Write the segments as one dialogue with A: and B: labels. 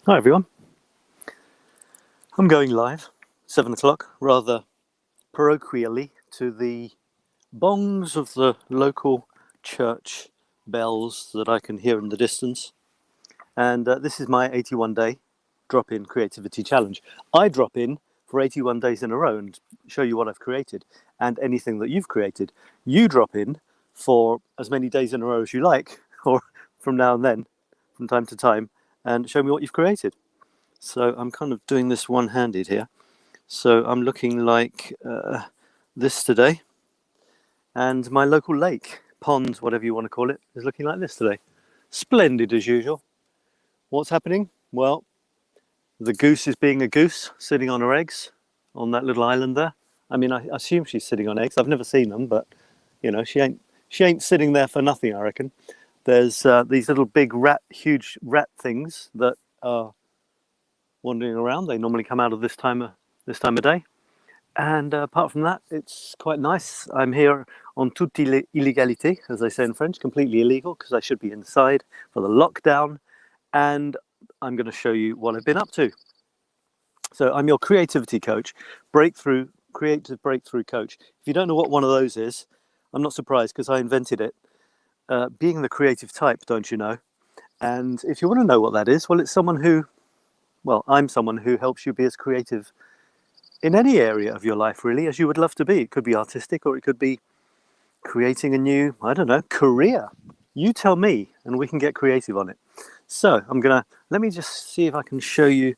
A: Hi everyone. I'm going live, 7 o'clock, rather parochially, to the bongs of the local church bells that I can hear in the distance. And this is my 81-day drop-in creativity challenge. I drop in for 81 days in a row and show you what I've created and anything that you've created. You drop in for as many days in a row as you like, or from now and then, from time to time, and show me what you've created. So I'm kind of doing this one-handed here. So I'm looking like this today. And my local lake, pond, whatever you want to call it, is looking like this today. Splendid as usual. What's happening? Well, the goose is being a goose, sitting on her eggs on that little island there. I mean, I assume she's sitting on eggs. I've never seen them, but you know, she ain't sitting there for nothing, I reckon. There's these little big huge rat things that are wandering around. They normally come out of this time of day. And apart from that, it's quite nice. I'm here on toute illégalité, as they say in French, completely illegal, because I should be inside for the lockdown. And I'm going to show you what I've been up to. So I'm your creativity coach, creative breakthrough coach. If you don't know what one of those is, I'm not surprised, because I invented it. Being the creative type, don't you know? And if you want to know what that is, well, it's someone who, well, I'm someone who helps you be as creative in any area of your life, really, as you would love to be. It could be artistic, or it could be creating a new, I don't know, career. You tell me, and we can get creative on it. So let me just see if I can show you.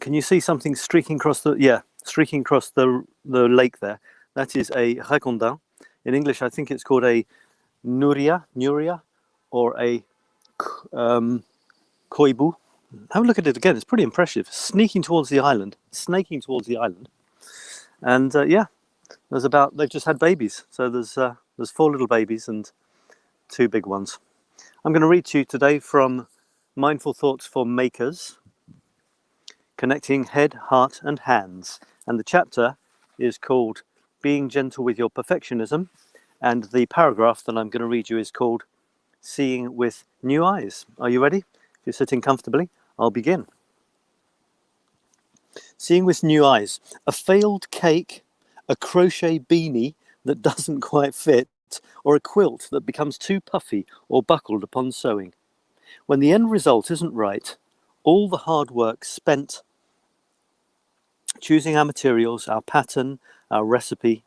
A: Can you see something streaking across the lake there? That is a 𝗥𝗘𝗚𝗨𝗟𝗡𝗟. In English, I think it's called a 𝗚𝗙𝗟𝗟, or a 𝗾𝗢𝗡𝗡. Have a look at it again. It's pretty impressive. Snaking towards the island. And they've just had babies. So there's 4 little babies and 2 big ones. I'm going to read to you today from Mindful Thoughts for Makers, Connecting Head, Heart and Hands. And the chapter is called Being Gentle with Your Perfectionism. And the paragraph that I'm going to read you is called Seeing with New Eyes. Are you ready? If you're sitting comfortably, I'll begin. Seeing with new eyes. A failed cake, a crochet beanie that doesn't quite fit, or a quilt that becomes too puffy or buckled upon sewing. When the end result isn't right, all the hard work spent choosing our materials, our pattern, our recipe,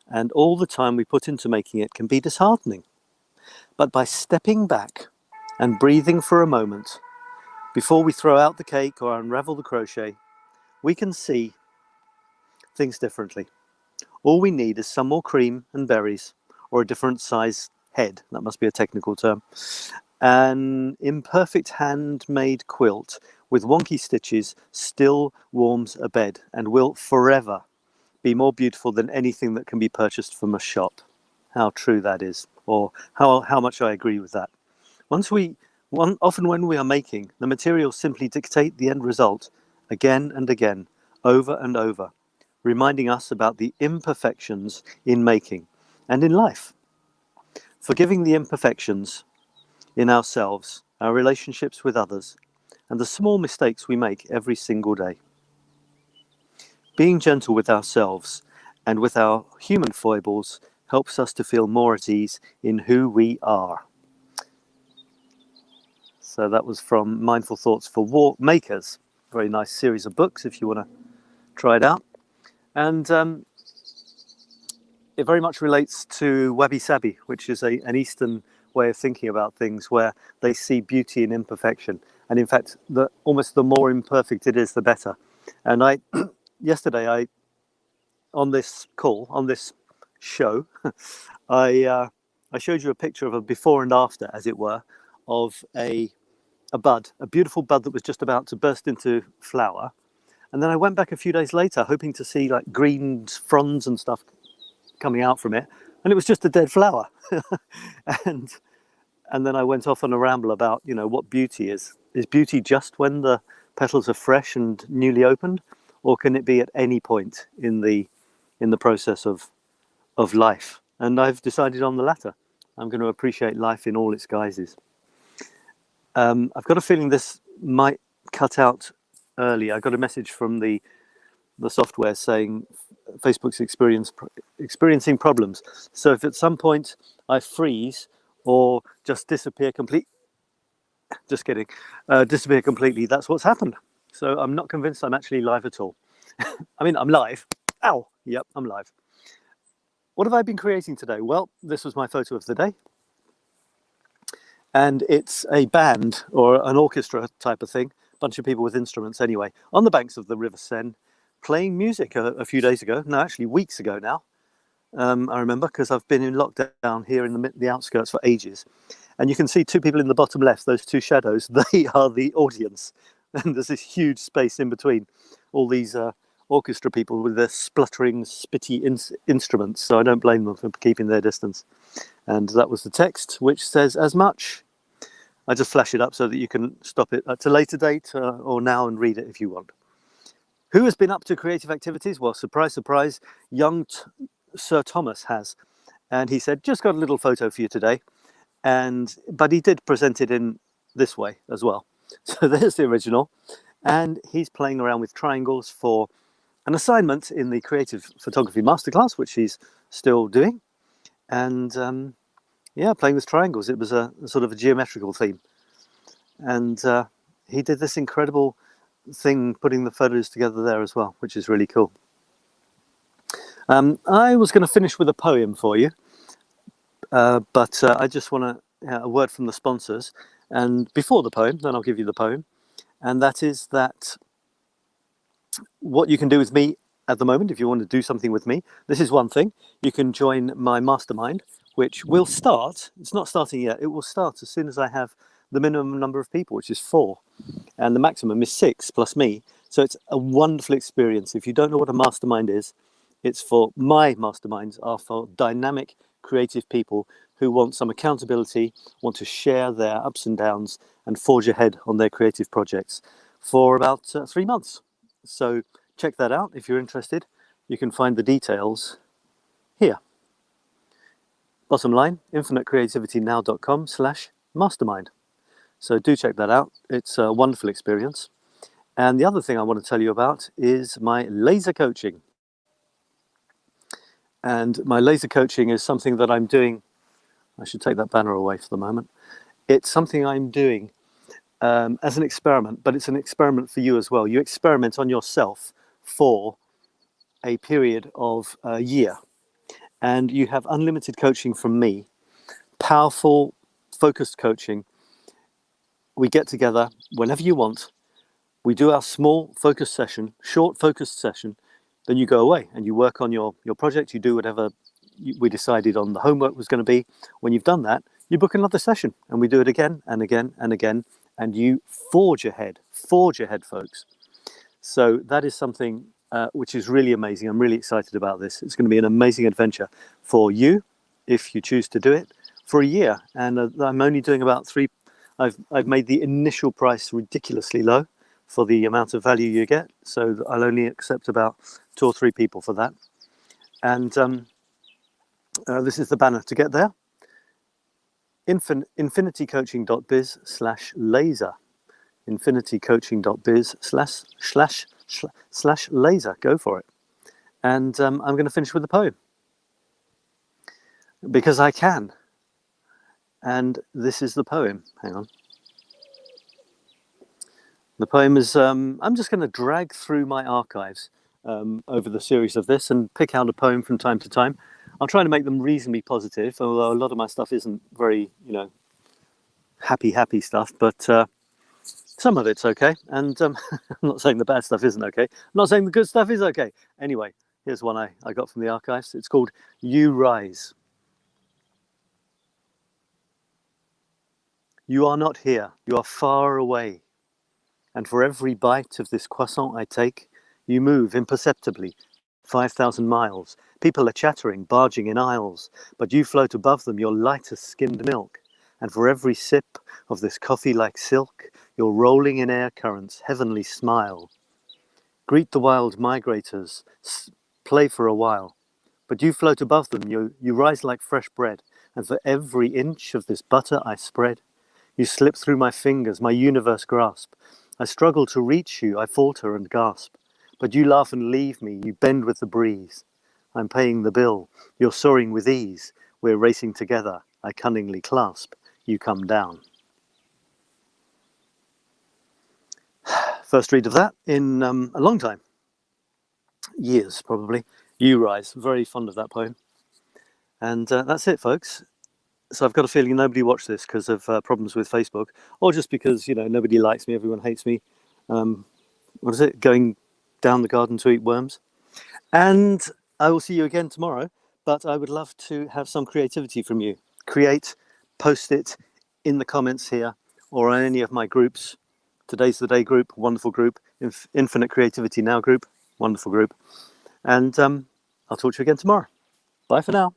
A: and all the time we put into making it can be disheartening. But by stepping back and breathing for a moment, before we throw out the cake or unravel the crochet, we can see things differently. All we need is some more cream and berries, or a different size head, that must be a technical term, an imperfect handmade quilt with wonky stitches still warms a bed and will forever be more beautiful than anything that can be purchased from a shop. How true that is, or how much I agree with that. Often when we are making, the materials simply dictate the end result again and again, over and over, reminding us about the imperfections in making and in life. Forgiving the imperfections in ourselves, our relationships with others, and the small mistakes we make every single day. Being gentle with ourselves and with our human foibles helps us to feel more at ease in who we are. So that was from Mindful Thoughts for Makers. Very nice series of books if you want to try it out. And it very much relates to wabi-sabi, which is an Eastern way of thinking about things, where they see beauty in imperfection. And in fact, almost the more imperfect it is, the better. And yesterday, on this show, I showed you a picture of a before and after, as it were, of a beautiful bud that was just about to burst into flower. And then I went back a few days later, hoping to see like green fronds and stuff coming out from it, and it was just a dead flower. and then I went off on a ramble about, what beauty is. Is beauty just when the petals are fresh and newly opened, or can it be at any point in the process of life? And I've decided on the latter. I'm going to appreciate life in all its guises. I've got a feeling this might cut out early. I got a message from the software saying Facebook's experiencing problems. So if at some point I freeze or just disappear completely, that's what's happened. So I'm not convinced I'm actually live at all. I mean, I'm live. Ow! Yep, I'm live. What have I been creating today? Well, this was my photo of the day. And it's a band or an orchestra type of thing, a bunch of people with instruments anyway, on the banks of the River Seine, playing music a few days ago. No, actually weeks ago now. I remember, because I've been in lockdown here in the outskirts for ages. And you can see two people in the bottom left, those two shadows, they are the audience. And there's this huge space in between all these orchestra people with their spluttering, spitty instruments. So I don't blame them for keeping their distance. And that was the text, which says as much. I just flash it up so that you can stop it at a later date or now and read it if you want. Who has been up to creative activities? Well, surprise, surprise, young Sir Thomas has. And he said, just got a little photo for you today. But he did present it in this way as well. So there's the original. And he's playing around with triangles for an assignment in the Creative Photography Masterclass, which he's still doing. And yeah, playing with triangles. It was a sort of a geometrical theme. And he did this incredible thing, putting the photos together there as well, which is really cool. I was going to finish with a poem for you, but I just want a word from the sponsors. And before the poem, then I'll give you the poem. And that is that what you can do with me at the moment, if you want to do something with me, this is one thing. You can join my mastermind, which will start, it's not starting yet, it will start as soon as I have the minimum number of people, which is 4. And the maximum is 6 plus me. So it's a wonderful experience. If you don't know what a mastermind is, it's for my masterminds are for dynamic, creative people who want some accountability, want to share their ups and downs and forge ahead on their creative projects for about 3 months. So check that out if you're interested. You can find the details here. Bottom line, infinitecreativitynow.com/mastermind. So do check that out. It's a wonderful experience. And the other thing I want to tell you about is my laser coaching. And my laser coaching is something that I'm doing. I should take that banner away for the moment. It's something I'm doing as an experiment, but it's an experiment for you as well. You experiment on yourself for a period of a year. And you have unlimited coaching from me, powerful, focused coaching. We get together whenever you want. We do our small focus session, short focused session. Then you go away and you work on your project. You do whatever we decided on the homework was going to be. When you've done that, you book another session and we do it again and again and again. And you forge ahead, folks. So that is something which is really amazing. I'm really excited about this. It's going to be an amazing adventure for you if you choose to do it for a year. And I'm only doing about 3. I've made the initial price ridiculously low for the amount of value you get. So I'll only accept about 2 or 3 people for that. And this is the banner to get there. infinitycoaching.biz/laser. infinitycoaching.biz/laser. Go for it. And I'm going to finish with a poem because I can. And this is the poem. Hang on. The poem is, I'm just going to drag through my archives over the series of this and pick out a poem from time to time. I'll try to make them reasonably positive, although a lot of my stuff isn't very, happy stuff, but some of it's okay. And I'm not saying the bad stuff isn't okay. I'm not saying the good stuff is okay. Anyway, here's one I got from the archives. It's called You Rise. You are not here. You are far away. And for every bite of this croissant I take, you move imperceptibly 5,000 miles. People are chattering, barging in aisles, but you float above them, you're light as skimmed milk. And for every sip of this coffee like silk, you're rolling in air currents, heavenly smile. Greet the wild migrators, play for a while, but you float above them, you rise like fresh bread. And for every inch of this butter I spread, you slip through my fingers, my universe grasp. I struggle to reach you, I falter and gasp. But you laugh and leave me, you bend with the breeze. I'm paying the bill, you're soaring with ease. We're racing together, I cunningly clasp. You come down. First read of that in a long time. Years, probably. You Rise, very fond of that poem. And that's it, folks. So I've got a feeling nobody watched this because of problems with Facebook, or just because, nobody likes me, everyone hates me. What is it? Going down the garden to eat worms. And I will see you again tomorrow, but I would love to have some creativity from you. Create, post it in the comments here, or on any of my groups. Today's the Day group, wonderful group. Infinite Creativity Now group, wonderful group. And I'll talk to you again tomorrow. Bye for now.